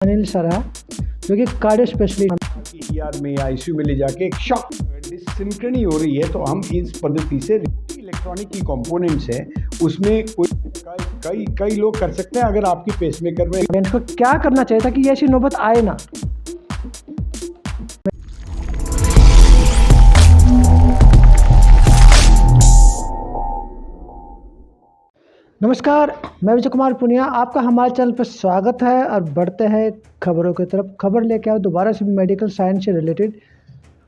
Anil sir है जो कि कार्डियो स्पेशलिस्ट ईआर में आईसीयू में ले जाके एक शॉक डिसिंक्रोनी हो रही है। तो हम इस पद्धति से इलेक्ट्रॉनिक की कंपोनेंट्स है उसमें कई लोग कर सकते हैं। अगर आपकी पेसमेकर में को क्या करना चाहिए था कि ऐसी नौबत आए ना। नमस्कार, मैं विजय कुमार पुनिया, आपका हमारे चैनल पर स्वागत है। और बढ़ते हैं खबरों की तरफ। खबर लेके आओ दोबारा से मेडिकल साइंस से रिलेटेड,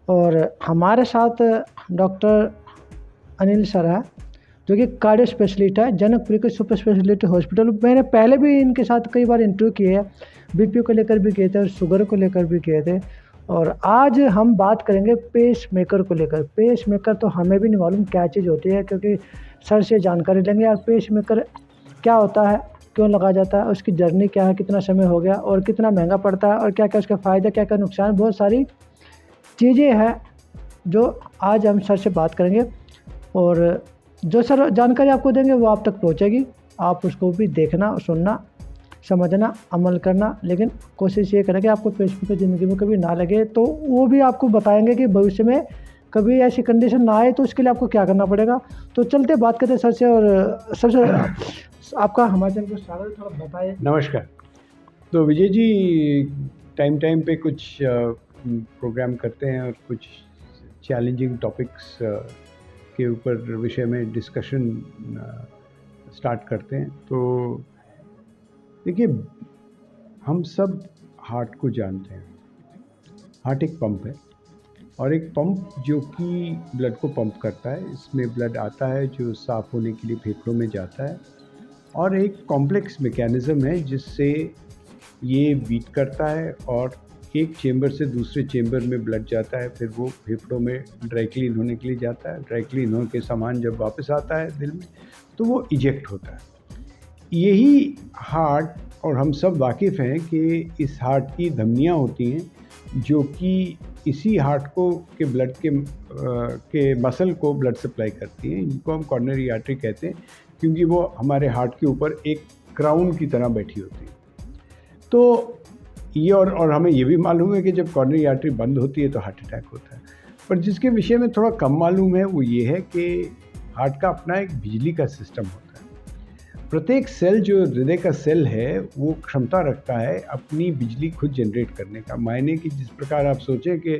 और हमारे साथ डॉक्टर अनिल सर है जो कि कार्डियो स्पेशलिस्ट है जनकपुरी के सुपर स्पेशलिटी हॉस्पिटल। मैंने पहले भी इनके साथ कई बार इंटरव्यू किए हैं, बीपी को लेकर भी किए थे और शुगर को लेकर भी किए थे। और आज हम बात करेंगे पेस मेकर को लेकर। पेस मेकर तो हमें भी नहीं मालूम क्या चीज़ होती है, क्योंकि सर से जानकारी लेंगे यार पेस मेकर क्या होता है, क्यों लगाया जाता है, उसकी जर्नी क्या है, कितना समय हो गया और कितना महंगा पड़ता है, और क्या क्या उसके फ़ायदे, क्या क्या नुकसान, बहुत सारी चीज़ें हैं जो आज हम सर से बात करेंगे। और जो सर जानकारी आपको देंगे वो आप तक पहुंचेगी, आप उसको भी देखना, सुनना, समझना, अमल करना। लेकिन कोशिश ये करें कि आपको पेस मेकर ज़िंदगी में कभी ना लगे, तो वो भी आपको बताएंगे कि भविष्य में कभी ऐसी कंडीशन ना आए तो उसके लिए आपको क्या करना पड़ेगा। तो चलते बात करते हैं सर से। और सर से आपका हमारे चैनल पर स्वागत, थोड़ा बताएं। नमस्कार। तो विजय जी टाइम पे कुछ प्रोग्राम करते हैं और कुछ चैलेंजिंग टॉपिक्स के ऊपर विषय में डिस्कशन स्टार्ट करते हैं। तो देखिए, हम सब हार्ट को जानते हैं। हार्ट एक पंप है, और एक पंप जो कि ब्लड को पंप करता है। इसमें ब्लड आता है जो साफ़ होने के लिए फेफड़ों में जाता है, और एक कॉम्प्लेक्स मैकेनिज़्म है जिससे ये बीट करता है और एक चेंबर से दूसरे चेंबर में ब्लड जाता है। फिर वो फेफड़ों में ड्राई क्लीन होने के लिए जाता है। ड्राई क्लीन होने के सामान जब वापस आता है दिल में तो वो इजेक्ट होता है। यही हार्ट, और हम सब वाकिफ़ हैं कि इस हार्ट की धमनियाँ होती हैं जो कि इसी हार्ट को के ब्लड के मसल को ब्लड सप्लाई करती हैं। इनको हम कॉर्नरी आर्टरी कहते हैं, क्योंकि वो हमारे हार्ट के ऊपर एक क्राउन की तरह बैठी होती है। तो ये और हमें ये भी मालूम है कि जब कॉर्नरी आर्टरी बंद होती है तो हार्ट अटैक होता है। पर जिसके विषय में थोड़ा कम मालूम है वो ये है कि हार्ट का अपना एक बिजली का सिस्टम होता है। प्रत्येक सेल, जो हृदय का सेल है, वो क्षमता रखता है अपनी बिजली खुद जनरेट करने का। मायने कि जिस प्रकार आप सोचें कि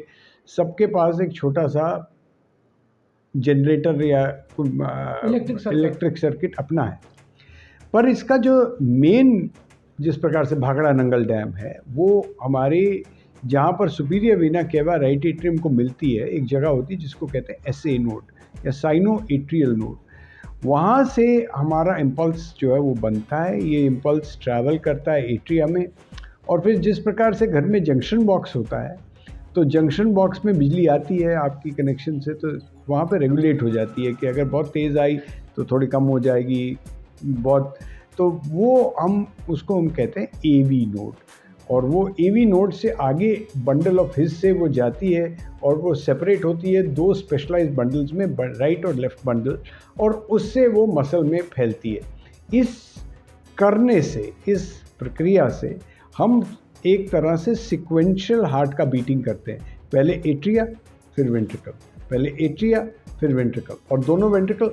सबके पास एक छोटा सा जनरेटर या इलेक्ट्रिक सर्किट अपना है, पर इसका जो मेन, जिस प्रकार से भाखड़ा नंगल डैम है, वो हमारे जहाँ पर सुपीरियर वीना केवा राइट एट्रियम को मिलती है, एक जगह होती है जिसको कहते हैं एसए नोड या साइनो एट्रियल नोड। वहाँ से हमारा इम्पल्स जो है वो बनता है। ये इम्पल्स ट्रैवल करता है एट्रिया में, और फिर जिस प्रकार से घर में जंक्शन बॉक्स होता है, तो जंक्शन बॉक्स में बिजली आती है आपकी कनेक्शन से, तो वहाँ पे रेगुलेट हो जाती है कि अगर बहुत तेज़ आई तो थोड़ी कम हो जाएगी, बहुत, तो वो हम कहते हैं एवी नोड। और वो एवी नोड से आगे बंडल ऑफ हिज से वो जाती है, और वो सेपरेट होती है दो स्पेशलाइज्ड बंडल्स में, राइट और लेफ्ट बंडल, और उससे वो मसल में फैलती है। इस करने से, इस प्रक्रिया से हम एक तरह से सिक्वेंशियल हार्ट का बीटिंग करते हैं। पहले एट्रिया फिर वेंट्रिकल, पहले एट्रिया फिर वेंट्रिकल, और दोनों वेंट्रिकल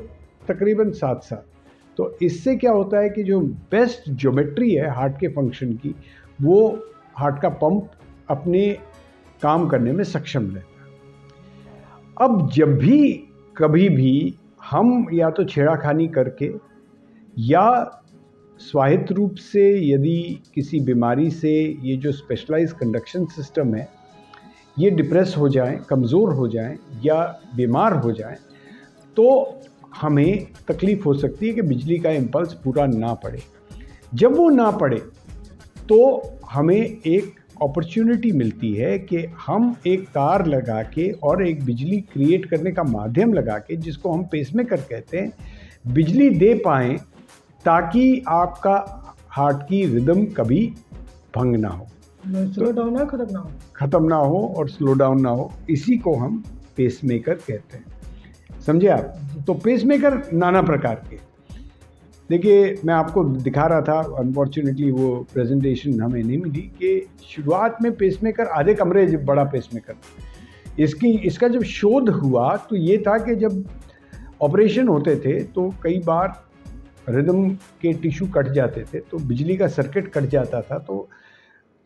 तकरीबन साथ साथ। तो इससे क्या होता है कि जो बेस्ट ज्योमेट्री है हार्ट के फंक्शन की, वो हार्ट का पंप अपने काम करने में सक्षम रहता है। अब जब भी कभी भी हम या तो छेड़ाखानी करके या स्वायत्त रूप से, यदि किसी बीमारी से ये जो स्पेशलाइज्ड कंडक्शन सिस्टम है ये डिप्रेस हो जाए, कमज़ोर हो जाए या बीमार हो जाए, तो हमें तकलीफ़ हो सकती है कि बिजली का इम्पल्स पूरा ना पड़े। जब वो ना पड़े तो हमें एक अपॉर्चुनिटी मिलती है कि हम एक तार लगा के और एक बिजली क्रिएट करने का माध्यम लगा के, जिसको हम पेसमेकर कहते हैं, बिजली दे पाएँ ताकि आपका हार्ट की रिदम कभी भंग ना हो, स्लो डाउन ना, ख़त्म ना हो और स्लो डाउन ना हो। इसी को हम पेसमेकर कहते हैं, समझे आप। तो पेसमेकर नाना प्रकार के, देखिए, मैं आपको दिखा रहा था, अनफॉर्चुनेटली वो प्रेजेंटेशन हमें नहीं मिली, कि शुरुआत में पेसमेकर आधे कमरे बड़ा पेसमेकर, इसका जब शोध हुआ तो ये था कि जब ऑपरेशन होते थे तो कई बार रिदम के टिश्यू कट जाते थे, तो बिजली का सर्किट कट जाता था, तो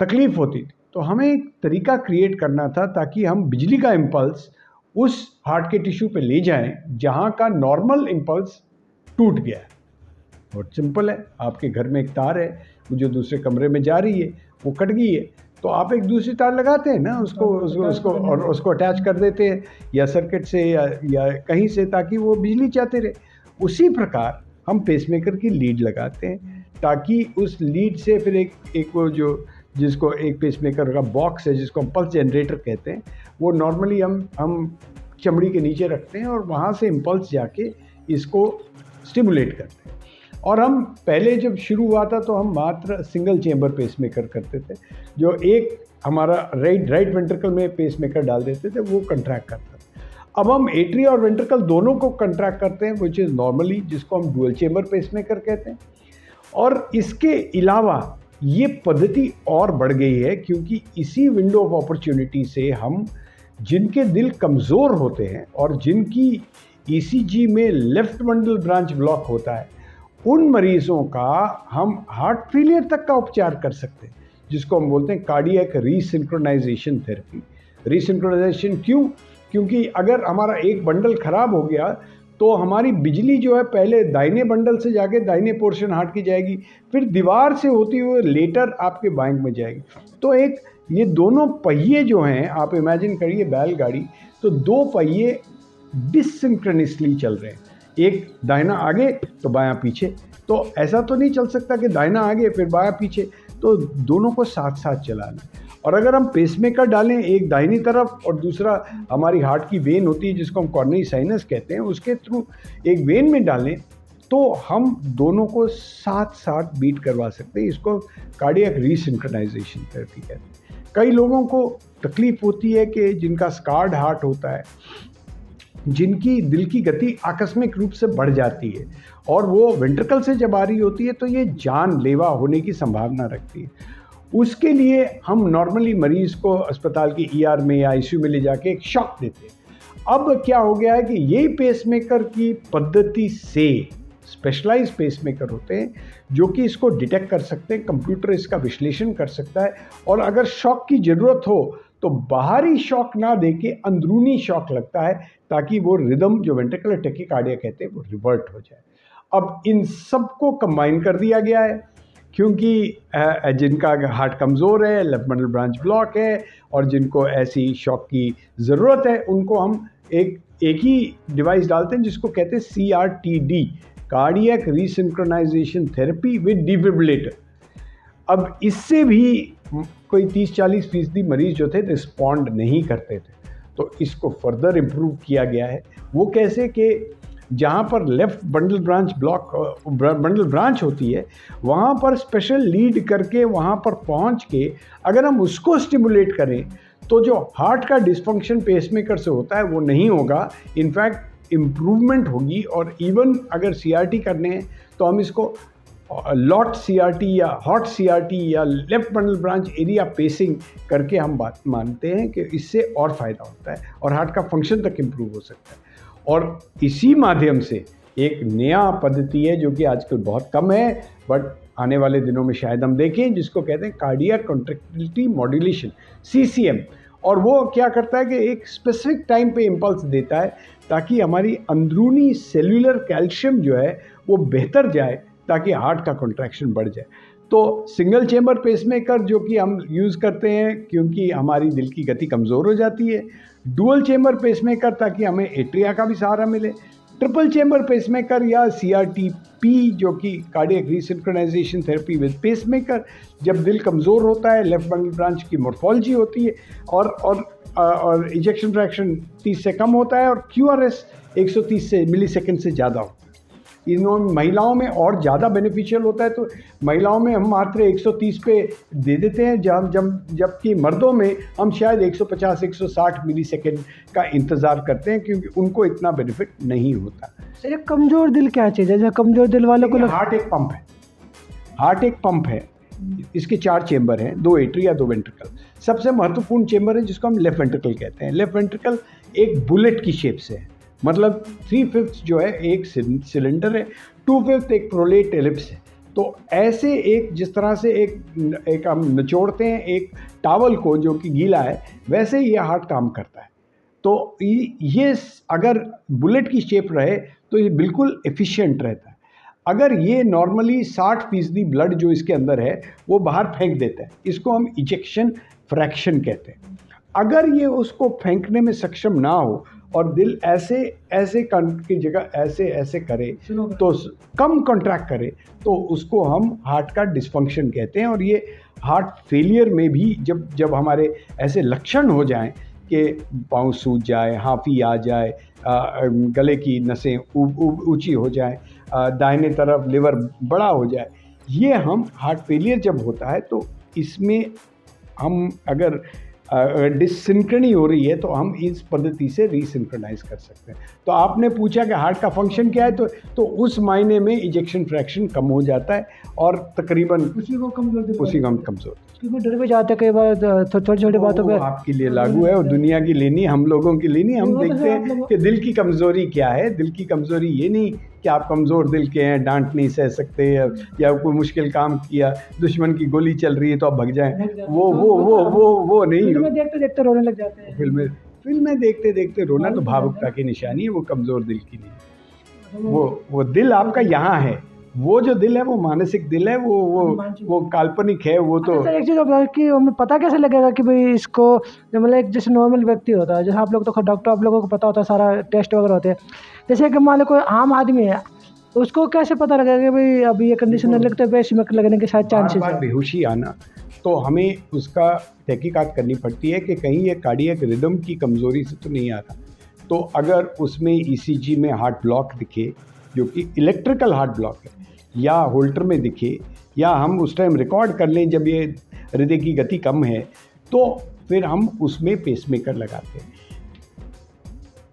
तकलीफ होती थी। तो हमें एक तरीका क्रिएट करना था ताकि हम बिजली का इम्पल्स उस हार्ट के टिश्यू पे ले जाएं जहां का नॉर्मल इम्पल्स टूट गया है। बहुत सिंपल है, आपके घर में एक तार है वो जो दूसरे कमरे में जा रही है, वो कट गई है, तो आप एक दूसरी तार लगाते हैं ना, उसको अटैच कर देते हैं, या सर्किट से या कहीं से, ताकि वो बिजली जाते रहे। उसी प्रकार हम पेसमेकर की लीड लगाते हैं ताकि उस लीड से फिर एक वो जो जिसको एक पेसमेकर का बॉक्स है जिसको हम पल्स जनरेटर कहते हैं, वो नॉर्मली हम चमड़ी के नीचे रखते हैं और वहाँ से इम्पल्स जाके इसको स्टिमुलेट करते हैं। और हम पहले जब शुरू हुआ था तो हम मात्र सिंगल चेंबर पेसमेकर करते थे, जो एक हमारा राइट वेंट्रिकल में पेसमेकर डाल देते थे, वो कंट्रैक्ट करता था। अब हम एट्रिया और वेंट्रिकल दोनों को कंट्रैक्ट करते हैं, विच इज़ नॉर्मली जिसको हम डुअल चेंबर पेसमेकर कहते हैं। और इसके अलावा ये पद्धति और बढ़ गई है, क्योंकि इसी विंडो ऑफ अपॉर्चुनिटी से हम जिनके दिल कमज़ोर होते हैं और जिनकी ईसीजी में लेफ्ट बंडल ब्रांच ब्लॉक होता है, उन मरीज़ों का हम हार्ट फेलियर तक का उपचार कर सकते हैं, जिसको हम बोलते हैं कार्डियक रीसिंक्रोनाइजेशन थेरेपी। रीसिंक्रोनाइजेशन क्यों? क्योंकि अगर हमारा एक बंडल ख़राब हो गया तो हमारी बिजली जो है पहले दाहिने बंडल से जाके दाहिने पोर्शन हार्ट की जाएगी, फिर दीवार से होती हुई लेटर आपके बाएं में जाएगी। तो एक ये दोनों पहिए जो हैं, आप इमेजिन करिए बैलगाड़ी, तो दो पहिए डिसिंक्रोनसली चल रहे हैं, एक दाहिना आगे तो बायां पीछे। तो ऐसा तो नहीं चल सकता कि दाहिना आगे फिर बायां पीछे, तो दोनों को साथ साथ चलाना। और अगर हम पेसमेकर डालें एक दाहिनी तरफ और दूसरा हमारी हार्ट की वेन होती है जिसको हम कॉर्नरी साइनस कहते हैं, उसके थ्रू एक वेन में डालें, तो हम दोनों को साथ साथ बीट करवा सकते हैं। इसको कार्डियक रीसिंक्रोनाइजेशन थेरेपी कहते हैं। कई लोगों को तकलीफ होती है कि जिनका स्कार्ड हार्ट होता है, जिनकी दिल की गति आकस्मिक रूप से बढ़ जाती है और वो वेंट्रिकल से जब आ रही होती है तो ये जानलेवा होने की संभावना रखती है। उसके लिए हम नॉर्मली मरीज़ को अस्पताल की ईआर में या आईसीयू में ले जाके एक शॉक देते हैं। अब क्या हो गया है कि यही पेसमेकर की पद्धति से स्पेशलाइज पेसमेकर होते हैं जो कि इसको डिटेक्ट कर सकते हैं, कंप्यूटर इसका विश्लेषण कर सकता है, और अगर शॉक की ज़रूरत हो तो बाहरी शॉक ना देके अंदरूनी शॉक लगता है ताकि वो रिदम जो वेंट्रिकुलर टैकीकार्डिया कहते हैं वो रिवर्ट हो जाए। अब इन सब को कंबाइन कर दिया गया है, क्योंकि जिनका हार्ट कमज़ोर है, लेफ्ट बंडल ब्रांच ब्लॉक है, और जिनको ऐसी शॉक की ज़रूरत है, उनको हम एक ही डिवाइस डालते हैं जिसको कहते हैं CRTD, cardiac resynchronisation therapy with defibrillator. अब इससे भी कोई 30-40% मरीज जो थे रिस्पॉन्ड नहीं करते थे, तो इसको फर्दर इम्प्रूव किया गया है। वो कैसे कि जहाँ पर लेफ़्ट बंडल ब्रांच होती है, वहाँ पर स्पेशल लीड करके वहाँ पर पहुँच के अगर हम उसको स्टिमुलेट करें तो जो हार्ट का डिस्फंक्शन पेसमेकर से होता है वो नहीं होगा, इनफैक्ट इम्प्रूवमेंट होगी। और इवन अगर CRT करने हैं तो हम इसको लॉट CRT या हॉट CRT या left bundle branch area pacing करके हम बात मानते हैं कि इससे और फ़ायदा होता है और हार्ट का फंक्शन तक इम्प्रूव हो सकता है। और इसी माध्यम से एक नया पद्धति है जो कि आजकल बहुत कम है, बट आने वाले दिनों में शायद हम देखें, जिसको कहते हैं कार्डियक कॉन्ट्रैक्टिलिटी मॉड्यूलेशन, CCM। और वो क्या करता है कि एक स्पेसिफिक टाइम पे इम्पल्स देता है ताकि हमारी अंदरूनी सेल्यूलर कैल्शियम जो है वो बेहतर जाए, ताकि हार्ट का कॉन्ट्रैक्शन बढ़ जाए। तो सिंगल चेंबर पेसमेकर जो कि हम यूज़ करते हैं क्योंकि हमारी दिल की गति कमज़ोर हो जाती है, डुअल चेंबर पेसमेकर ताकि हमें एट्रिया का भी सहारा मिले, ट्रिपल चेंबर पेसमेकर या CRTP जो कि cardiac resynchronisation therapy with pacemaker, जब दिल कमज़ोर होता है, लेफ्ट बंडल ब्रांच की मॉर्फोलॉजी होती है और इजेक्शन फ्रैक्शन 30 से कम होता है और QRS 130 मिलीसेकंड से ज़्यादा होता है। इन्होंने महिलाओं में और ज़्यादा बेनिफिशियल होता है, तो महिलाओं में हम मात्र 130 पे दे देते हैं, जबकि मर्दों में हम शायद 150-160 मिलीसेकेंड का इंतज़ार करते हैं, क्योंकि उनको इतना बेनिफिट नहीं होता। सर, कमज़ोर दिल क्या चीज़ है? जैसे कमज़ोर दिल वालों को हार्ट एक पंप है। हार्ट एक पंप है, इसके 4 चेंबर हैं, 2 एट्री या 2 वेंट्रिकल। सबसे महत्वपूर्ण चेंबर है जिसको हम लेफ्ट वेंट्रिकल कहते हैं। लेफ्ट वेंट्रिकल एक बुलेट की शेप से है, मतलब 3/5 जो है एक सिलेंडर है, 2/5 एक प्रोलेट एलिप्स है। तो ऐसे एक, जिस तरह से एक हम निचोड़ते हैं एक टावल को जो कि गीला है, वैसे ही ये हार्ट काम करता है। तो ये अगर बुलेट की शेप रहे तो ये बिल्कुल एफिशिएंट रहता है। अगर ये नॉर्मली 60% ब्लड जो इसके अंदर है वो बाहर फेंक देता है, इसको हम इजेक्शन फ्रैक्शन कहते हैं। अगर ये उसको फेंकने में सक्षम ना हो और दिल ऐसे ऐसे की जगह ऐसे ऐसे करे, तो कम कॉन्ट्रैक्ट करे, तो उसको हम हार्ट का डिसफंक्शन कहते हैं। और ये हार्ट फेलियर में भी जब हमारे ऐसे लक्षण हो जाएं कि पाँव सूज जाए, हांफी आ जाए, गले की नसें ऊंची हो जाए, दाहिने तरफ लिवर बड़ा हो जाए, ये हम हार्ट फेलियर जब होता है तो इसमें हम अगर डिससिंक्रोनी हो रही है तो हम इस पद्धति से रीसिंक्रोनाइज कर सकते हैं। तो आपने पूछा कि हार्ट का फंक्शन क्या है, तो उस मायने में इजेक्शन फ्रैक्शन कम हो जाता है और तकरीबन उसी को कमज़ोर क्योंकि डर भी जाते कई बार छोटी छोटी बातों पे। आपके लिए लागू है और दुनिया की लेनी, हम लोगों की लेनी। हम देखते हैं कि दिल की कमज़ोरी क्या है। दिल की कमज़ोरी ये नहीं कि आप कमज़ोर दिल के हैं, डांट नहीं सह सकते, या कोई मुश्किल काम किया, दुश्मन की गोली चल रही है तो आप भग जाएं, वो नहीं। फिल्में देखते देखते रोने लग जाते हैं। फिल्में देखते देखते रोना तो भावुकता की निशानी है, वो कमज़ोर दिल की नहीं। वो दिल आपका यहाँ है, वो जो दिल है वो मानसिक दिल है, वो काल्पनिक है। वो तो एक चीज़ कि हमें पता कैसे लगेगा कि भाई इसको, मतलब एक जैसे नॉर्मल व्यक्ति होता है, जैसे आप लोग तो डॉक्टर, आप लोगों को पता होता है, सारा टेस्ट वगैरह होते हैं। जैसे कि मान लो कोई आम आदमी है, उसको कैसे पता लगेगा कि भाई अभी ये कंडीशन लगता है, पेसमेकर लगने के साथ चांसेस है? बेहोशी आना, तो हमें उसका तहकीकात करनी पड़ती है कि कहीं ये कार्डियक रिदम की कमज़ोरी से तो नहीं आता। तो अगर उसमें ईसीजी में हार्ट ब्लॉक दिखे, जो कि इलेक्ट्रिकल हार्ट ब्लॉक है, या होल्टर में दिखे, या हम उस टाइम रिकॉर्ड कर लें जब ये हृदय की गति कम है, तो फिर हम उसमें पेसमेकर लगाते हैं।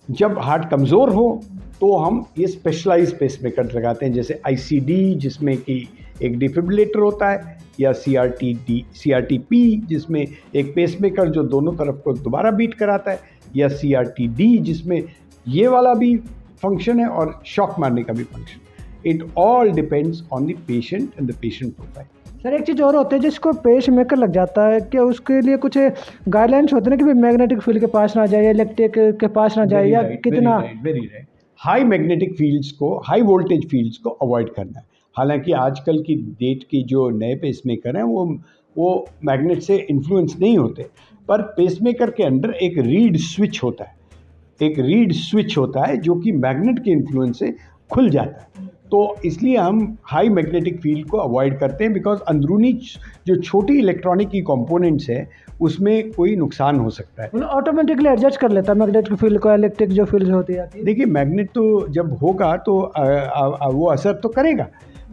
जब हार्ट कमज़ोर हो तो हम ये स्पेशलाइज पेसमेकर लगाते हैं, जैसे आईसीडी जिसमें कि एक डिफिब्रिलेटर होता है, या सीआरटीपी जिसमें एक पेसमेकर जो दोनों तरफ को दोबारा बीट कराता है, या सीआरटीडी जिसमें ये वाला भी फंक्शन है और शॉक मारने का भी function. It all depends on the patient and the patient profile. Sir, एक चीज़ और होती है जिसको पेसमेकर लग जाता है, कि उसके लिए कुछ गाइडलाइंस होते हैं ना कि भाई मैग्नेटिक फील्ड के पास ना जाए, इलेक्ट्रिक के पास ना जाए, या कितना very right. High magnetic fields को, हाई वोल्टेज फील्ड्स को अवॉइड करना है। हालांकि आजकल की डेट की जो नए पेसमेकर हैं वो मैग्नेट से इन्फ्लुएंस नहीं होते, पर पेसमेकर के अंदर एक रीड स्विच होता है जो कि मैग्नेट के इन्फ्लुएंस से खुल जाता है। तो इसलिए हम हाई मैग्नेटिक फील्ड को अवॉइड करते हैं, बिकॉज अंदरूनी जो छोटी इलेक्ट्रॉनिक की कंपोनेंट्स हैं उसमें कोई नुकसान हो सकता है। ऑटोमेटिकली एडजस्ट कर लेता है मैग्नेटिक फील्ड को, इलेक्ट्रिक जो फील्ड होती है। देखिए, मैग्नेट तो जब होगा तो वो असर तो करेगा,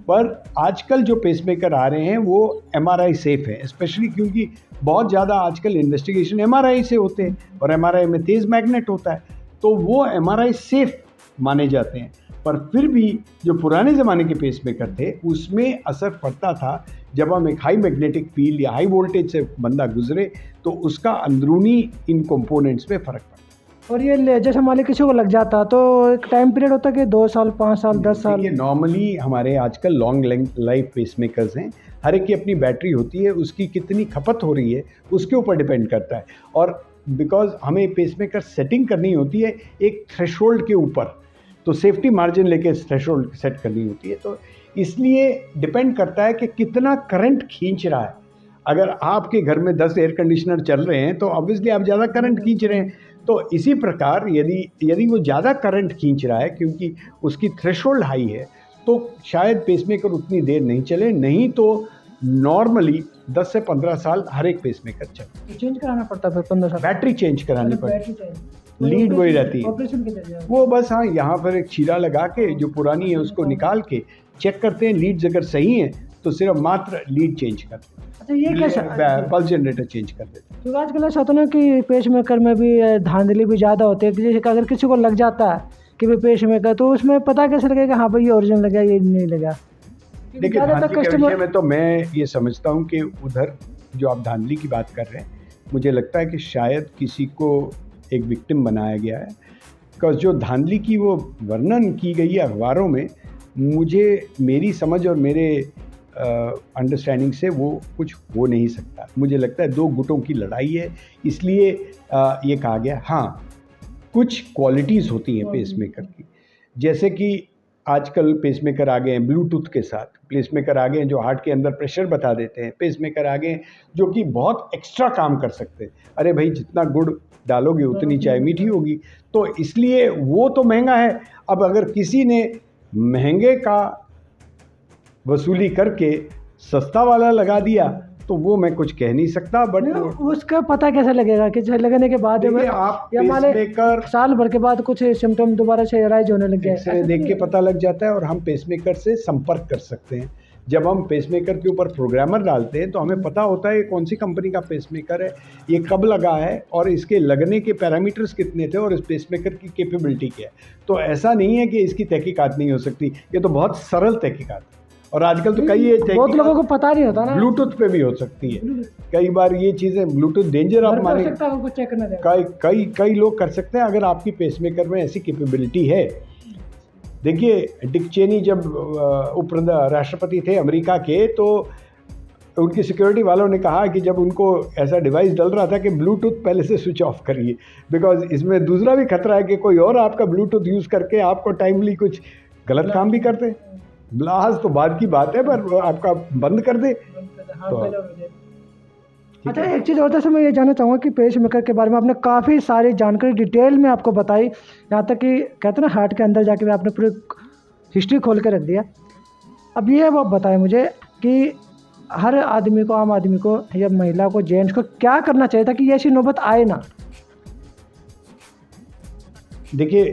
पर आजकल जो पेसमेकर आ रहे हैं वो एमआरआई सेफ है, स्पेशली क्योंकि बहुत ज़्यादा आजकल इन्वेस्टिगेशन एमआरआई से होते हैं और एमआरआई में तेज़ मैग्नेट होता है, तो वो एमआरआई सेफ माने जाते हैं। पर फिर भी जो पुराने ज़माने के पेसमेकर थे उसमें असर पड़ता था। जब हम एक हाई मैग्नेटिक फील्ड या हाई वोल्टेज से बंदा गुजरे तो उसका अंदरूनी इन कंपोनेंट्स में फ़र्क पड़ता। और ये जैसे मान किसी को लग जाता तो एक टाइम पीरियड होता है कि 2 साल, 5 साल, 10 साल? ये नॉर्मली हमारे आजकल लॉन्ग लाइफ पेसमेकर्स हैं, हर एक की अपनी बैटरी होती है, उसकी कितनी खपत हो रही है उसके ऊपर डिपेंड करता है। और बिकॉज हमें पेसमेकर सेटिंग करनी होती है एक थ्रेशोल्ड के ऊपर, तो सेफ्टी मार्जिन लेके थ्रेशोल्ड सेट करनी होती है, तो इसलिए डिपेंड करता है कि कितना करंट खींच रहा है। अगर आपके घर में 10 एयर कंडीशनर चल रहे हैं तो ऑब्वियसली आप ज़्यादा करंट खींच रहे हैं। तो इसी प्रकार यदि वो ज़्यादा करंट खींच रहा है क्योंकि उसकी थ्रेशोल्ड हाई है, तो शायद पेसमेकर उतनी देर नहीं चले, नहीं तो नॉर्मली 10 से 15 साल हर एक पेसमेकर चले। चेंज कराना पड़ता है फिर 15 साल? बैटरी चेंज करानी पड़ती है। लीड वही रहती है। ऑपरेशन के जरिए वो बस हाँ यहाँ पर एक चीरा लगा के जो पुरानी है उसको निकाल के चेक करते हैं, लीड्स अगर सही हैं तो सिर्फ मात्र लीड चेंज करते हैं। अच्छा, ये कैसा पल्स जनरेटर चेंज कर देते हैं। तो आजकल ऐसा होता है ना कि पेस मेकर में भी धांधली भी ज़्यादा होती है कि जैसे कि अगर किसी को लग जाता है कि भाई पेस मेकर, तो उसमें पता कैसे लगेगा हाँ भाई ये ओरिजिनल लगा ये नहीं लगा? देखिए धांधली के विषय में तो मैं ये समझता हूँ कि उधर जो आप धांधली की बात कर रहे हैं, मुझे लगता है कि शायद किसी को एक विक्टिम बनाया गया है। बिकॉज जो धांधली की वो वर्णन की गई है अखबारों में, मुझे मेरी समझ और मेरे अंडरस्टैंडिंग से वो कुछ हो नहीं सकता। मुझे लगता है दो गुटों की लड़ाई है, इसलिए ये कहा गया। हाँ, कुछ क्वालिटीज़ होती हैं पेसमेकर की, जैसे कि आजकल पेसमेकर आ गए हैं ब्लूटूथ के साथ, पेसमेकर आ गए हैं जो हार्ट के अंदर प्रेशर बता देते हैं, पेसमेकर आ गए हैं जो कि बहुत एक्स्ट्रा काम कर सकते हैं। अरे भाई जितना गुड़ डालोगे उतनी चाय मीठी होगी, तो इसलिए वो तो महंगा है। अब अगर किसी ने महंगे का वसूली करके सस्ता वाला लगा दिया तो वो मैं कुछ कह नहीं सकता। बट उसका पता कैसे लगेगा कि लगने के बाद आप पेसमेकर साल भर के बाद कुछ सिम्टम दोबारा से राइज होने लग गए, देख के पता लग जाता है। और हम पेसमेकर से संपर्क कर सकते हैं। जब हम पेसमेकर के ऊपर प्रोग्रामर डालते हैं तो हमें पता होता है कौन सी कंपनी का पेसमेकर है, ये कब लगा है और इसके लगने के पैरामीटर्स कितने थे और इस पेसमेकर की कैपेबिलिटी क्या है। तो ऐसा नहीं है कि इसकी तहकीकात नहीं हो सकती, ये तो बहुत सरल तहकीकात है। और आजकल तो कई बहुत लोगों को पता नहीं होता ना, ब्लूटूथ पे भी हो सकती है। कई बार ये चीज़ें ब्लूटूथ डेंजर आप माने, कई लोग कर सकते हैं अगर आपकी पेसमेकर में ऐसी कैपेबिलिटी है। देखिए डिक चेनी जब उप राष्ट्रपति थे अमेरिका के, तो उनकी सिक्योरिटी वालों ने कहा कि जब उनको ऐसा डिवाइस डल रहा था कि ब्लूटूथ पहले से स्विच ऑफ करिए, बिकॉज इसमें दूसरा भी खतरा है कि कोई और आपका ब्लूटूथ यूज़ करके आपको टाइमली कुछ गलत काम भी करते। ब्लास्ट तो बाद की बात है, पर आपका बंद कर दे तो। अच्छा, एक चीज़ और जैसे मैं ये जानना चाहूँगा कि पेसमेकर के बारे में आपने काफ़ी सारी जानकारी डिटेल में आपको बताई, यहाँ तक कि कहते हैं ना हार्ट के अंदर जाके भी आपने पूरी हिस्ट्री खोल के रख दिया। अब ये वो बताएं मुझे कि हर आदमी को, आम आदमी को या महिला को, जेंट्स को क्या करना चाहिए था कि ऐसी नौबत आए ना? देखिए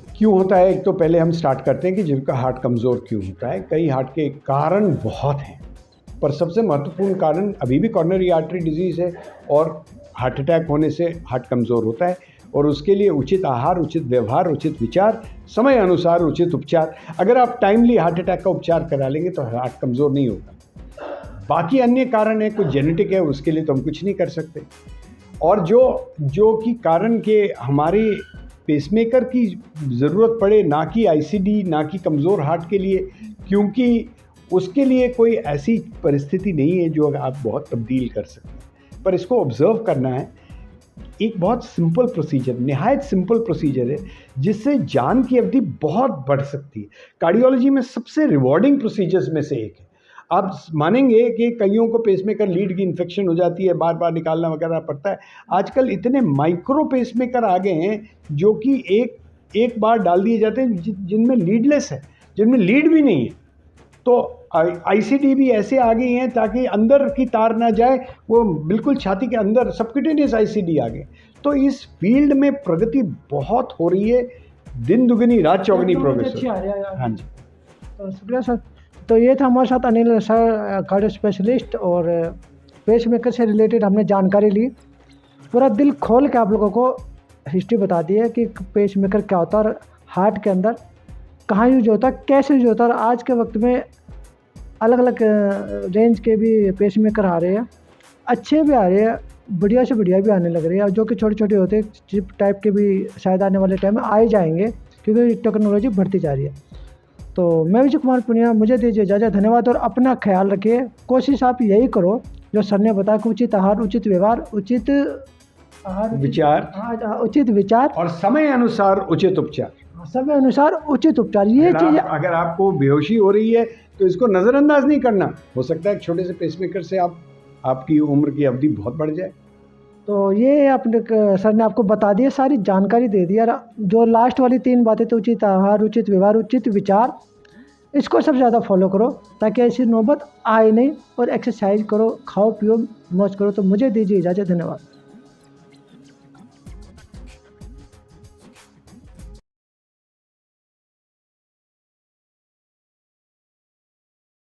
क्यों होता है, एक तो पहले हम स्टार्ट करते हैं कि जिनका हार्ट कमज़ोर क्यों होता है। कई हार्ट के कारण बहुत हैं, पर सबसे महत्वपूर्ण कारण अभी भी कॉर्नरी आर्टरी डिजीज़ है और हार्ट अटैक होने से हार्ट कमज़ोर होता है। और उसके लिए उचित आहार, उचित व्यवहार, उचित विचार, समय अनुसार उचित उपचार, अगर आप टाइमली हार्ट अटैक का उपचार करा लेंगे तो हार्ट कमज़ोर नहीं होगा। बाकी अन्य कारण है, कुछ जेनेटिक है, उसके लिए तो हम कुछ नहीं कर सकते। और जो कि कारण के हमारे पेसमेकर की ज़रूरत पड़े, ना कि आईसीडी, ना कि कमज़ोर हार्ट के लिए, क्योंकि उसके लिए कोई ऐसी परिस्थिति नहीं है जो आप बहुत तब्दील कर सकते हैं। पर इसको ऑब्ज़र्व करना है। एक बहुत सिंपल प्रोसीजर, निहायत सिंपल प्रोसीजर है जिससे जान की अवधि बहुत बढ़ सकती है। कार्डियोलॉजी में सबसे रिवॉर्डिंग प्रोसीजर्स में से एक है। आप मानेंगे कि कईयों को पेसमेकर लीड की इन्फेक्शन हो जाती है, बार बार निकालना वगैरह पड़ता है। आजकल इतने माइक्रो पेसमेकर आ गए हैं जो कि एक बार डाल दिए जाते हैं, जिनमें लीडलेस है, जिनमें लीड भी नहीं है। तो आईसीडी भी ऐसे आ गई हैं ताकि अंदर की तार ना जाए, वो बिल्कुल छाती के अंदर सबक्यूटेनियस आईसीडी आ गए। तो इस फील्ड में प्रगति बहुत हो रही है, दिन दुगनी रात चौगनी प्रोग्रेस। हाँ जी, तो शुक्रिया सर। तो ये था हमारे साथ अनिल सर, कार्डियो स्पेशलिस्ट, और पेसमेकर से रिलेटेड हमने जानकारी ली। पूरा दिल खोल के आप लोगों को हिस्ट्री बता दी है कि पेसमेकर क्या होता है और हार्ट के अंदर कहाँ यूज होता है, कैसे यूज होता है। और आज के वक्त में अलग अलग रेंज के भी पेसमेकर आ रहे हैं, अच्छे भी आ रहे हैं, बढ़िया से बढ़िया भी आने लग रहे हैं, जो कि छोटे छोटे होते हैं, चिप टाइप के भी शायद आने वाले टाइम में आ ही जाएंगे, क्योंकि टेक्नोलॉजी बढ़ती जा रही है। तो मैं विजय कुमार पुनिया, मुझे दीजिए इजाज़त। धन्यवाद और अपना ख्याल रखिए। कोशिश आप यही करो जो सर ने बताया कि उचित आहार, उचित व्यवहार, उचित विचार, उचित विचार और समय अनुसार उचित उपचार। समय अनुसार उचित उपचार, ये चीज़। अगर आपको बेहोशी हो रही है तो इसको नज़रअंदाज नहीं करना। हो सकता है छोटे से पेसमेकर से आपकी उम्र की अवधि बहुत बढ़ जाए। तो ये आपने सर ने आपको बता दिया, सारी जानकारी दे दी। यार जो लास्ट वाली 3 बातें, तो उचित आहार, उचित व्यवहार, उचित विचार, इसको सबसे ज़्यादा फॉलो करो ताकि ऐसी नौबत आए नहीं। और एक्सरसाइज करो, खाओ पियो, मौज करो। तो मुझे दीजिए इजाज़त। धन्यवाद।